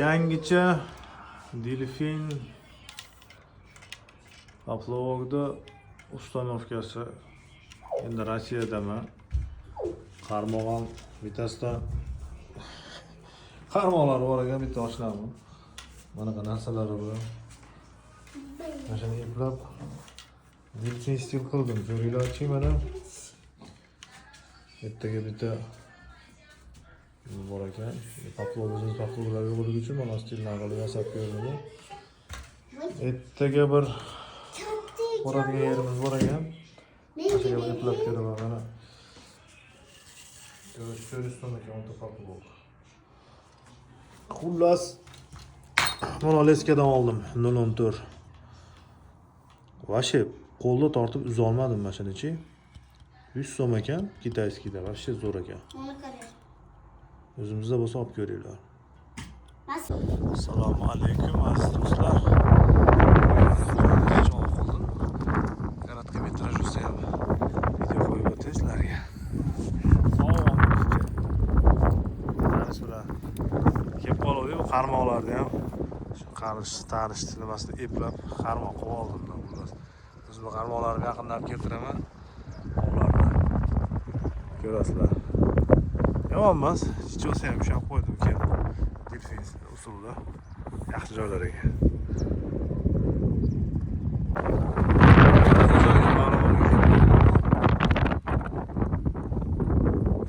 Yangicha delfin Pavlovda ustanovkasi. Endi Rossiyadaman. Qarmoqam bittasidan qarmoqlar bor ekan, bitta oshnami. Bunaqa narsalari bor. Mana shuni eplab delfin stil qildim. Ko'ringlarchi mana. Ertaga bitta bor ekan. Pavlovlar yo'qligi uchun mana stilni qilib yasab ko'rdim. Ertaga bir boradigan yerimiz bor ekan. Ashyoga eplab ko'raman mana. Ko'rishdan ekan o'ta Pavlov. Xullas mana leskadan oldim 014. Vashi qo'lda tortib uza olmadim mashinachi. 100 so'm ekan, kitayskida, vashi zo'r ekan. O'zimizda bo'lsa olib ko'ringlar. Assalomu alaykum aziz do'stlar. Kороткометраж ham video qo'yib o'taysizlarga. Kelib qoldi bu qarmoqlarni ham shu tanish nimasini eplab qarmoq qilib oldim. Biz bu qarmoqlarni yaqinlab keltiraman. Ularni ko'rasizlar. Yomon emas, chichosa ham ushlab qo'ydim keyin. Delfin usulida yaxshi joylariga.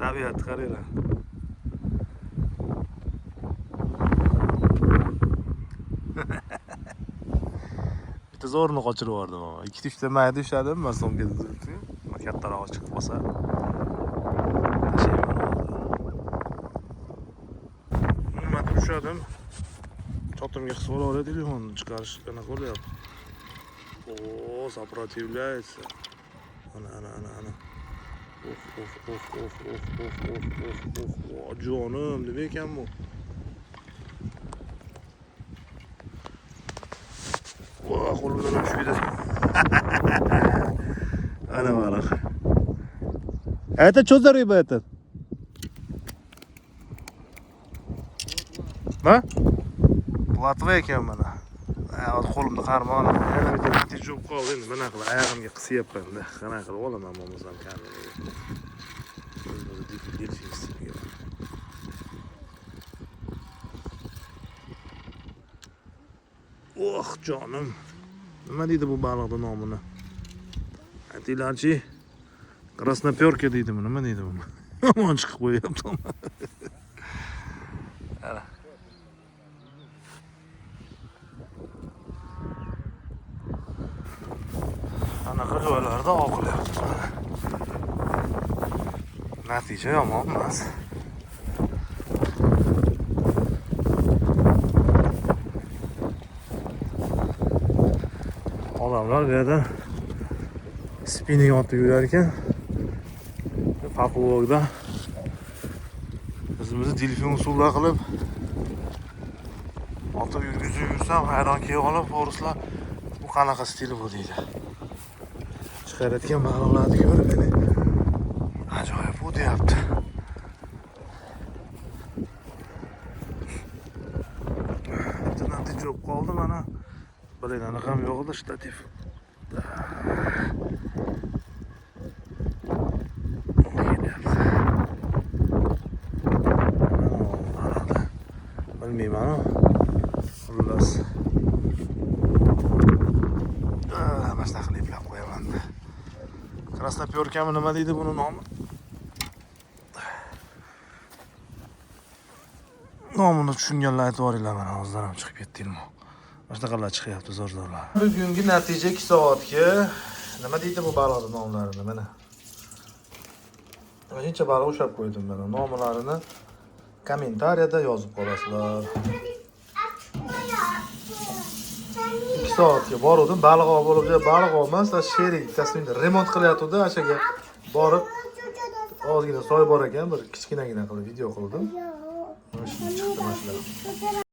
Tabiat qaranglar. Bitta zo'rni qochirib yubordim ama. 2-3 ta mayda ushladim, men so'ngga delfin. Kattaroq chiqib qolsa ushladim. Chotimga qisib olib telefonni chiqarish qanaqa bo'lyapti. Oo, сопротивляется. Ana. Of. Jonim, nima ekan bu? Voh, qo'limdan tushib ketadi. Ana baliq. Это что за рыба это? Ha? Platva ekan mana. Qo'limda qarmoqni. Yana bitta jo'q qoldi endi mana qilib oyog'imga qisyapman-da. Qanaqa qilib olaman bo'lmasam kameraga. Delfin stilga. Oh jonim. Nima deydi bu baliqning nomini? Aytinglarchi. Krasnoperka deydimi, nima deydi buni? Yomon chiqib qo'yapti. Ana. Anaqa joylarda oqilyapti. Natija yomon emas. Odamlar bu yerda spinning otib yurar ekan. Pavlovda o'zimizni delfin usulida qilib otib yursam hayron kelib qolib, forslar bu qanaqa stili bu deydi. Chiqarayotgan baliqlarni ko'rib meni ajoyib bu deyapti. Natija qoldi mana. Biladan ham yo'q edi shtativ. Bilmayman. Xullas. Mana shunaqa qilib eplab qo'yaman-da. Krasnoperkami nima deydi buni nomi? Nomini tushunganlar aytib yuboringlar, mana hozir ham chiqib ketdingmi? Mana shunaqalar chiqyapti zo'r-zo'rlar. Bugungi natija 2 soatga. Nima deydi bu baliqning nomlarini mana. Mencha baliq ushlab qo'ydim mana. Nomlarini kommentariyada yozib qolasizlar. 2 soatga bordim, baliq olib bo'lib, baliq olmas, sherik tasminda remont qilyapti-da, o'shaga borib ozgina soy bor ekan, bir kichkinagina qilib video qildim. Mana shuni chiqdi mana shular.